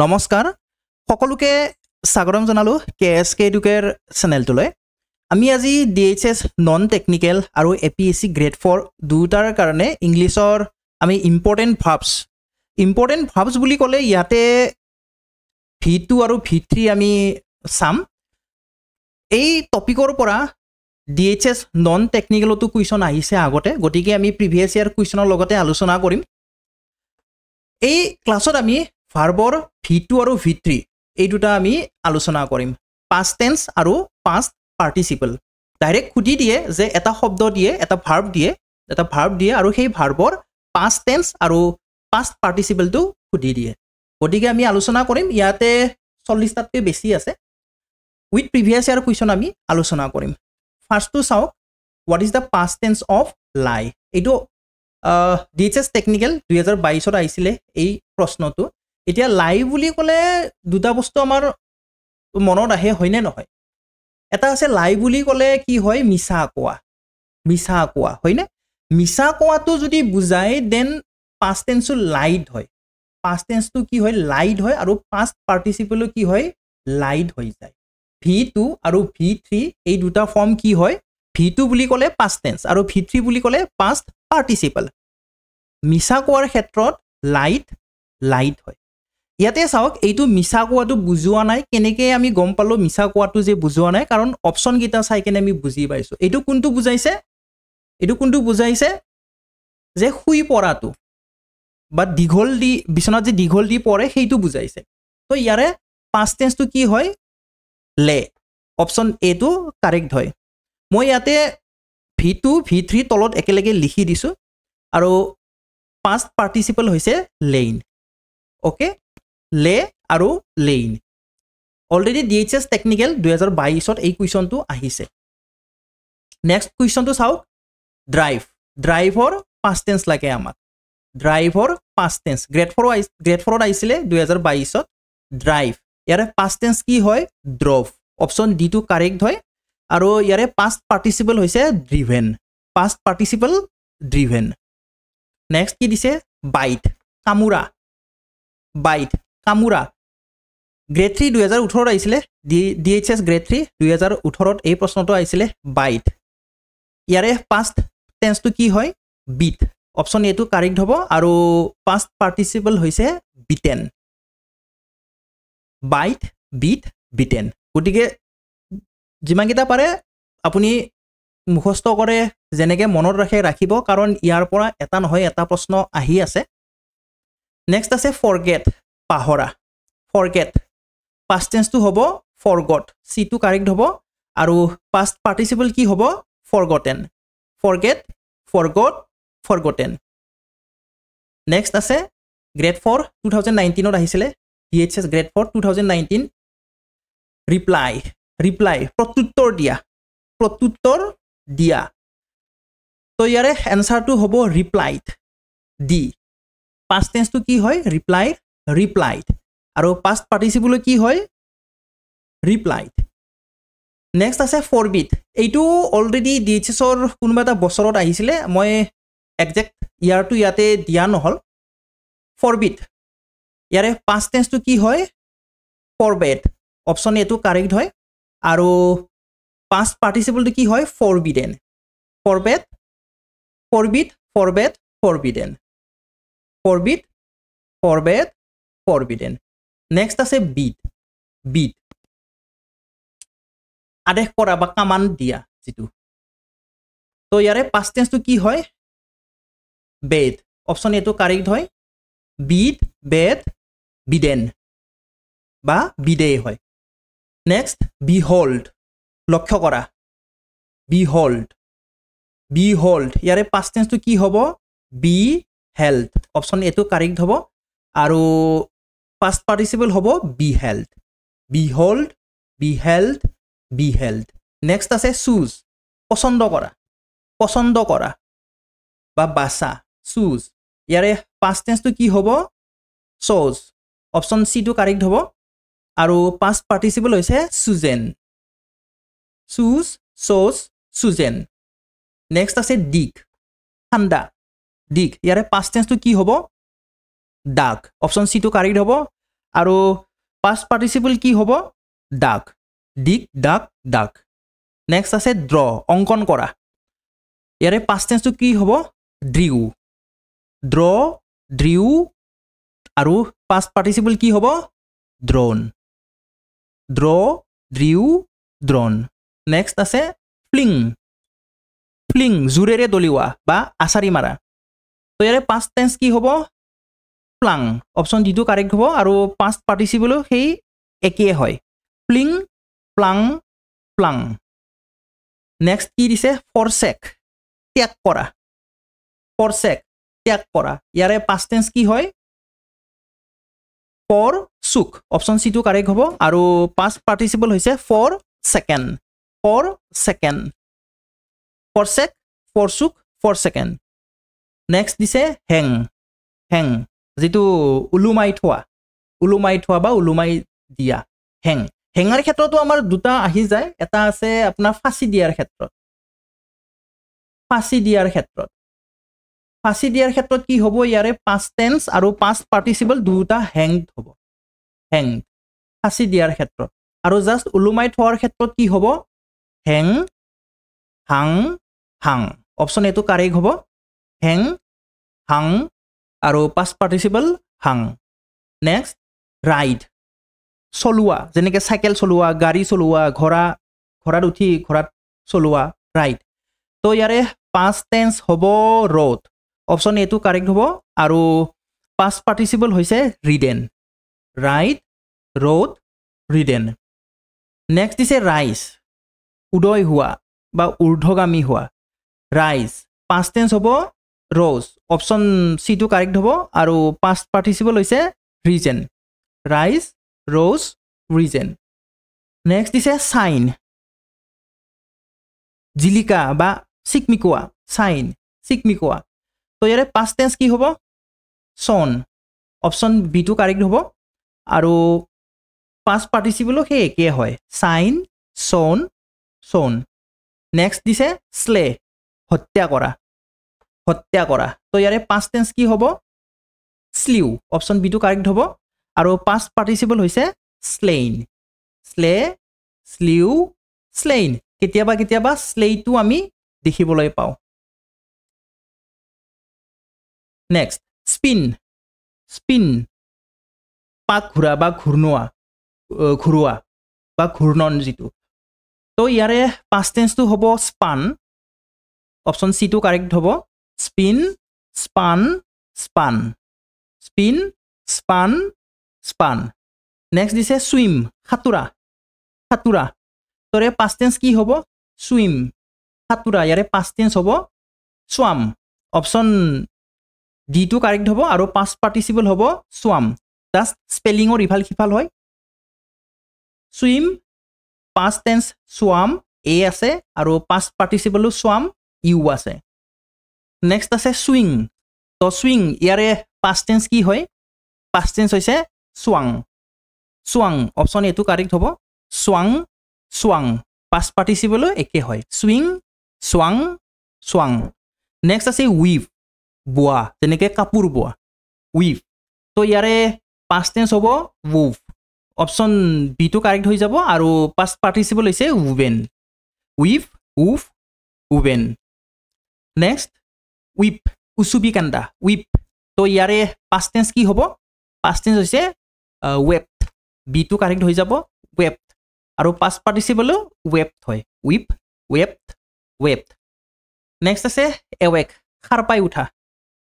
নমস্কাৰ সকলোকে স্বাগতম জনালো কেএসকে এডুকেৰ চেনেলটোলৈ আমি আজি ডিএইচএছ নন টেকনিক্যাল আৰু এপিএসসি গ্ৰেড 4 দুটাৰ কাৰণে ইংলিছৰ আমি ইম্পৰ্টেন্ট ভাৰ্বছ বুলি ক'লে ইয়াতে V2 আৰু V3 আমি চাম এই টপিকৰ পৰা ডিএইচএছ নন টেকনিক্যালটো কুৱেশ্যন আহিছে আগতে গতিকে আমি প্ৰিভিয়াছ ইয়াৰ কুৱেশ্যনৰ লগতে আলোচনা কৰিম এই ক্লাছত আমি ভাৰ্বৰ V2 আৰু V3 এই দুটা আমি আলোচনা কৰিম past tense আৰু past participle ডাইৰেক্ট খুদি দিয়ে যে এটা শব্দ দিয়ে এটা ভাৰ্ব দিয়ে আৰু সেই ভাৰ্বৰ past tense আৰু past participle টো খুদি দিয়ে গতিকে আমি আলোচনা কৰিম ইয়াতে 40 টাতকৈ বেছি আছে উইথ প্ৰিভিয়াছ ইয়াৰ কুৱেশ্যন আমি আলোচনা কৰিম ফাৰ্স্ট টু চাওক what is the past tense of lie এইটো ডিএইচএছ টেকনিক্যাল 2022 ত আহিছিলে এই প্ৰশ্নটো এতিয়া লাই বুলি ক'লে দুটা বস্তু আমাৰ মনত আহে হয়নে নহয় এটা আছে লাই বুলি ক'লে কি হয় মিছা কোৱা হয়নে মিছা কোৱাটো যদি বুজাই দেন past tense লাইড হয় past tense টো কি হয় লাইড হয় আৰু past participle কি হয় লাইড হৈ যায় V2 আৰু V3 এই দুটা ফৰ্ম কি হয় V2 বুলি ক'লে past tense আৰু V3 বুলি ক'লে past participle মিছা কোৱাৰ ক্ষেত্ৰত লাইট হয় ইয়াতে চাওক এইটো মিছা কোৱাটো বুজোৱা নাই কেনেকৈ আমি গম পালো মিছা কোৱাটো যে বুজোৱা নাই কাৰণ অপচন গিটা চাই কেনে আমি বুজি পাইছো এইটো কোনটো বুজাইছে যে শুই পৰাটো বা দীঘল দি বিছনাত যে দীঘল দি পৰে সেইটো বুজাইছে তো ইয়াৰে past tense টো কি হয় লে অপচন এ টো কাৰেক্ট হয় মই ইয়াতে V2 V3 তলত একেলগে লিখি দিছো আৰু past participle হৈছে লেইন ওকে লে আৰু লেইন অলৰেডি ডিএইচএছ টেকনিক্যাল 2022 ত এই কুৱেশ্যনটো আহিছে নেক্সট কুৱেশ্যনটো চাওক ড্ৰাইভৰ past tense লাগে আমাক ড্ৰাইভৰ past tense গ্ৰেড 4 ত আহিছিলে 2022 ত ড্ৰাইভ ইয়াৰে past tense কি হয় ড্ৰভ অপচন ডি টো কাৰেক্ট হয় আৰু ইয়াৰে past participle হৈছে ড্ৰিভেন নেক্সট কি দিছে কামুৰা গ্ৰেড 3 2018 ত আহিছিলে ডিএইচএছ গ্ৰেড 3 2018 ত এই প্ৰশ্নটো আহিছিলে বাইট ইয়াৰে past tense টো কি হয় বিট অপচন এ টো কাৰেক্ট হ'ব আৰু past participle হৈছে বিটেন বাইট বিট বিটেন গতিকে যিমানকেইটা পাৰে আপুনি মুখস্থ কৰে যেনেকৈ মনত ৰাখিব কাৰণ ইয়াৰ পৰা এটা নহয় এটা প্ৰশ্ন আহি আছে নেক্সট আছে পাহৰা past tense টো হ'ব forgot সি টো কাৰেক্ট হ'ব আৰু past participle কি হ'ব forgotten নেক্সট আছে গ্ৰেড 4 2019 ত আহিছিলে ডিএইচএছ গ্ৰেড 4 2019 ৰিপ্লাই প্ৰত্যুত্তৰ দিয়া তো ইয়াৰে এনসাৰটো হ'ব ৰিপ্লাইড ডি past tense টো কি হয় ৰিপ্লাইড আৰু past participle কি হয় ৰিপ্লাইড নেক্সট আছে ফৰবিট এইটো অলৰেডি ডিএইচএছৰ কোনোবা এটা বছৰত আহিছিলে মই একজেক্ট ইয়াৰটো ইয়াতে দিয়া নহল ফৰবিট ইয়াৰে past tense টো কি হয় ফৰবেড অপচন এ টো কাৰেক্ট হয় আৰু past participle টো কি হয় forbidden forbidden নেক্সট আছে বিট আদেশ কৰা বা কমান্ড দিয়া যেটো তো ইয়াৰে past tense টো কি হয় বেড অপচন এ টো কাৰেক্ট হয় বিডেন বা বিডে হয় নেক্সট বিহল্ড লক্ষ্য কৰা বিহল্ড ইয়াৰে past tense টো কি হ'ব beheld অপচন এ টো কাৰেক্ট হ'ব আৰু past participle হ'ব beheld নেক্সট আছে চুজ পছন্দ কৰা বা বাছা চুজ ইয়াৰে past tense টো কি হ'ব chose অপচন সি টো কাৰেক্ট হ'ব আৰু past participle হৈছে চুজেন নেক্সট আছে ঠাণ্ডা ইয়াৰে past tense টো কি হ'ব ডাক অপচন সি টো কাৰেক্ট হ'ব আৰু past participle কি হ'ব ডাক ডিক ডাক ডাক নেক্সট আছে ড্ৰ অংকন কৰা ইয়াৰে past tense টো কি হ'ব drew ড্ৰ drew আৰু past participle কি হ'ব drawn draw drew drawn next আছে fling fling জোৰেৰে দলিওৱা বা আছাৰি মাৰা তো ইয়াৰে past tense কি হ'ব flung অপচন ডি টো কাৰেক্ট হ'ব আৰু past participle সেই একেই হয় fling flung flung next কি দিছে forsake ত্যাগ কৰা forsake ত্যাগ কৰা ইয়াৰে past tense কি হয় forsook অপচন সি টো কাৰেক্ট হ'ব আৰু past participle হৈছে forsaken forsake forsook forsaken next দিছে hang যেটো উলুমাই থোৱা বা উলুমাই দিয়া হেঙাৰ ক্ষেত্ৰতো আমাৰ দুটা আহি যায় এটা আছে আপোনাৰ ফাঁসি দিয়াৰ ক্ষেত্ৰত কি হ'ব ইয়াৰে past tense আৰু past participle দুটা hanged হ'ব hanged ফাঁসি দিয়াৰ ক্ষেত্ৰত আৰু জাস্ট উলুমাই থোৱাৰ ক্ষেত্ৰত কি হ'ব hang hang অপচন এটো কাৰেক্ট হ'ব hang hang আৰু past participle hang next ride চলোৱা যেনেকৈ সাইকেল চলোৱা গাড়ী চলোৱা ঘোঁৰাত উঠি ঘোঁৰাত চলোৱা ride তো ইয়াৰে past tense হ'ব rode অপচন এটো কাৰেক্ট হ'ব আৰু past participle হৈছে ridden ride rode ridden next is a rise উদয় হোৱা বা ঊৰ্ধ্বগামী হোৱা rise past tense হ'ব rose অপচন সি টো কাৰেক্ট হ'ব আৰু past participle হৈছে risen rise rose risen next is a sign জিলিকা বা চিকমিকোৱা চিকমিকোৱা তো ইয়াৰে past tense কি হ'ব shone অপচন বি টো কাৰেক্ট হ'ব আৰু past participle সেই একেই হয় sign shone next দিছে slay হত্যা কৰা তো ইয়াৰে past tense কি হ'ব slew অপচন বি টো কাৰেক্ট হ'ব আৰু past participle হৈছে slain slay slew slain কেতিয়াবা slay টো আমি দেখিবলৈ পাওঁ next spin পাক ঘূৰা বা ঘূৰোৱা বা ঘূৰ্ণন যিটো তো ইয়াৰে past tense টো হ'ব span অপচন সি টো কাৰেক্ট হ'ব spin span next দিছে swim সাঁতোৰা তোৰে past tense কি হ'ব swim সাঁতোৰা ইয়াৰে past tense হ'ব swam অপচন ডি টো কাৰেক্ট হ'ব আৰু past participle হ'ব swam জাস্ট স্পেলিঙৰ ইফাল সিফাল হয় swim past tense swam a আছে আৰু past participle swam u আছে next আছে swing তো swing ইয়াৰে past tense কি হয় past tense হৈছে swung অপচন এটো কাৰেক্ট হ'ব swung past participle একে হয় swing swung next আছে weave বোৱা যেনেকৈ কাপোৰ বোৱা weave তো ইয়াৰে past tense হ'ব wove অপচন বি টো কাৰেক্ট হৈ যাব আৰু past participle হৈছে woven weave wove woven next whip উচুবি কান্দা whip তো ইয়াৰে past tense কি হ'ব past tense হৈছে wept বি টো কাৰেক্ট হৈ যাব wept আৰু past participle wept হয় whip wept next আছে awake সাৰ পাই উঠা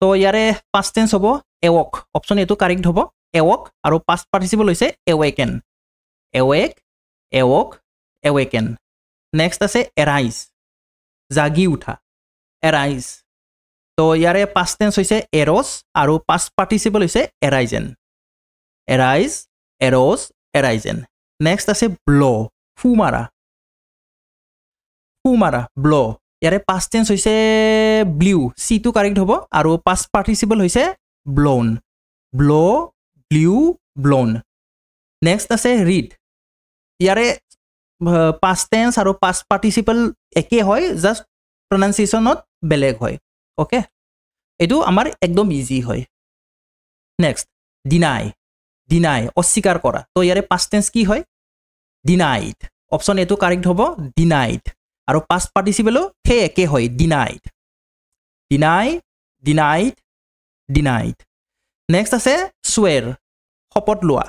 তো ইয়াৰে past tense হ'ব awoke অপচন এটো কাৰেক্ট হ'ব awoke আৰু past participle হৈছে awaken awaken next আছে arise জাগি উঠা arise তো ইয়াৰে past tense হৈছে arose আৰু past participle হৈছে arisen arisen next আছে blow ফুমাৰা blow ইয়াৰে past tense হৈছে blew সি টো কাৰেক্ট হ'ব আৰু past participle হৈছে blown blew blown next আছে read ইয়াৰে past tense আৰু past participle একে হয় জাস্ট pronunciationত বেলেগ হয় ওকে এটো আমাৰ একদম ইজি হয় next deny ডিনাই অস্বীকাৰ কৰা তো ইয়াৰে পাষ্ট টেন্স কি হয় ডিনাইড অপশ্যন এটো কাৰেক্ট হ'ব ডিনাইড আৰু পাষ্ট পাৰ্টিচিপলো সেই একে হয় denied deny denied denied next আছে swear শপত লোৱা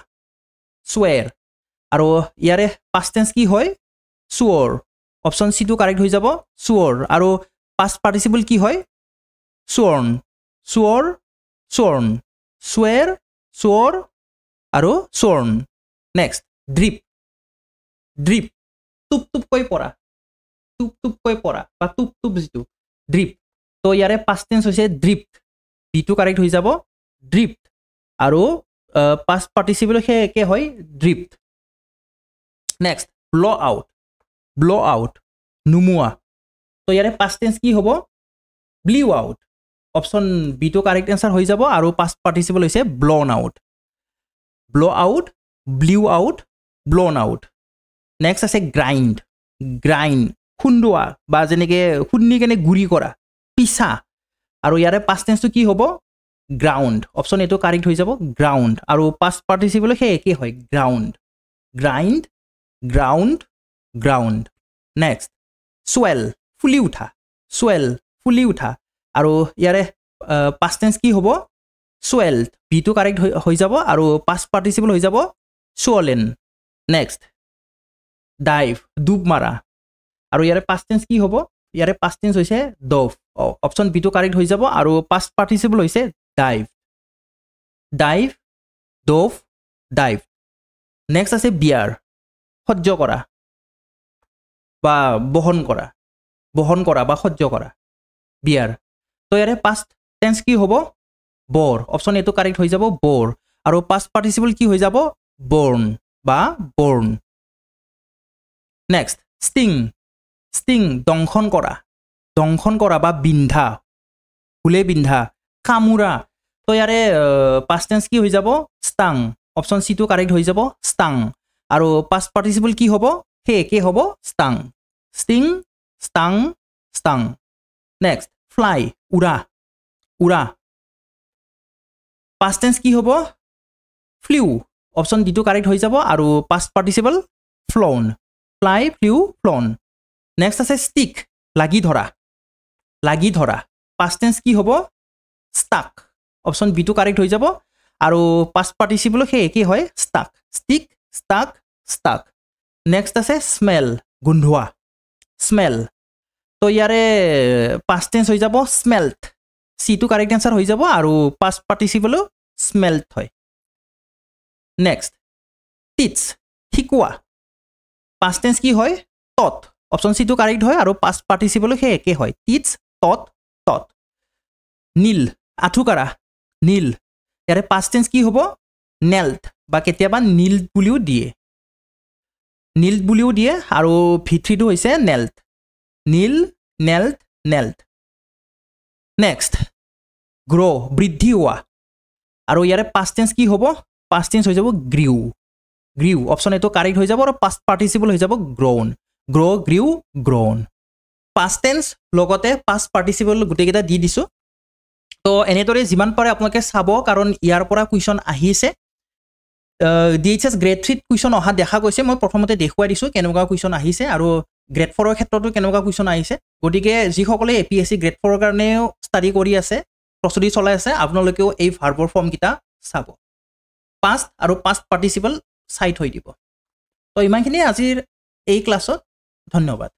swear আৰু ইয়াৰে পাষ্ট টেন্স কি হয় swore অপশ্যন সি টো কাৰেক্ট হৈ যাব swore আৰু পাষ্ট পাৰ্টিচিপল কি হয় sworn swore sworn swear swore আৰু sworn নেক্সট drip drip টুপ টুপকৈ পৰা বা টুপ টুপ যিটো drip তো ইয়াৰে পাষ্ট টেন্স হৈছে dripped বিটো কাৰেক্ট হৈ যাব dripped আৰু পাষ্ট পাৰ্টিচিপল সেই একে হয় dripped নেক্সট blow out নুমুৱা তো ইয়াৰে পাষ্ট টেন্স কি হ'ব blew out অপশ্যন বিটো কাৰেক্ট এনসাৰ হৈ যাব আৰু পাষ্ট পাৰ্টিচিপল হৈছে blown out blew out blown out next আছে grind খুন্দোৱা বা যেনেকৈ খুন্দি কেনে গুৰি কৰা পিছা আৰু ইয়াৰে পাষ্ট টেন্সটো কি হ'ব ground অপশ্যন এটো কাৰেক্ট হৈ যাব ground আৰু পাষ্ট পাৰ্টিচিপল সেই একে হয় grind ground নেক্সট swell ফুলি উঠা আৰু ইয়াৰে পাষ্ট টেন্স কি হ'ব swelled বিটো কাৰেক্ট হৈ যাব আৰু পাষ্ট পাৰ্টিচিপল হৈ যাব swollen নেক্সট dive ডুব মাৰা আৰু ইয়াৰে পাষ্ট টেন্স কি হ'ব ইয়াৰে পাষ্ট টেন্স হৈছে dove অপশ্যন বিটো কাৰেক্ট হৈ যাব আৰু পাষ্ট পাৰ্টিচিপল হৈছে dove নেক্সট আছে bear সহ্য কৰা বা বহন কৰা বা সহ্য কৰা bear তো ইয়াৰে পাষ্ট টেন্স কি হ'ব bore অপশ্যন এটো কাৰেক্ট হৈ যাব bore আৰু পাষ্ট পাৰ্টিচিপল কি হৈ যাব born নেক্সট sting দংশন কৰা বা বিন্ধা ফুলে বিন্ধা কামুৰা তো ইয়াৰে পাষ্ট টেন্স কি হৈ যাব stung অপশ্যন সি টো কাৰেক্ট হৈ যাব stung আৰু পাষ্ট পাৰ্টিচিপল কি হ'ব সেই একে হ'ব stung নেক্সট fly উৰা পাষ্ট টেন্স কি হ'ব flew অপশ্যন ডিটো কাৰেক্ট হৈ যাব আৰু past participle flown fly flew flown next আছে stick লাগি ধৰা পাষ্ট টেন্স কি হ'ব stuck অপশ্যন বিটো কাৰেক্ট হৈ যাব আৰু পাষ্ট পাৰ্টিচিপল সেই একে হয় stuck নেক্সট আছে smell গোন্ধোৱা তো ইয়াৰে পাষ্ট টেন্স হৈ যাব smelt সি টো কাৰেক্ট এনসাৰ হৈ যাব আৰু পাষ্ট পাৰ্টিচিপলো smelt হয় নেক্সট teach শিকোৱা পাষ্ট টেন্স কি হয় taught অপশ্যন সি টো কাৰেক্ট হয় আৰু পাষ্ট পাৰ্টিচিপলো সেই একে হয় teach taught নীল আঁঠুকাৰা ইয়াৰে পাষ্ট টেন্স কি হ'ব knelt বা কেতিয়াবা নীল বুলিও দিয়ে আৰু ভিত্ৰিটো হৈছে knelt নেক্সট grow বৃদ্ধি হোৱা আৰু ইয়াৰে পাষ্ট টেন্স কি হ'ব পাষ্ট টেন্স হৈ যাব grew অপশ্যন এটো কাৰেক্ট হৈ যাব আৰু পাষ্ট পাৰ্টিচিপল হৈ যাব grown পাষ্ট টেন্স লগতে পাষ্ট পাৰ্টিচিপল গোটেইকেইটা দি দিছোঁ তো এনেদৰে যিমান পাৰে আপোনালোকে চাব কাৰণ ইয়াৰ পৰা কুৱেশ্যন আহিছে DHS গ্ৰেড 3 কুৱেশ্যন অহা দেখা গৈছে মই প্ৰথমতে দেখুৱাই দিছোঁ কেনেকুৱা কুৱেশ্যন আহিছে আৰু গ্ৰেড 4ৰ ক্ষেত্ৰতো কেনেকুৱা কুৱেশ্যন আহিছে গতিকে যিসকলে APSC গ্ৰেড 4ৰ কাৰণেও ষ্টাডি কৰি আছে প্ৰস্তুতি চলাই আছে আপোনালোকেও এই ভাৰ্বৰ ফৰ্মকেইটা চাব পাষ্ট আৰু পাষ্ট পাৰ্টিচিপল চাই থৈ দিব তো ইমানখিনি আজিৰ এই ক্লাছত ধন্যবাদ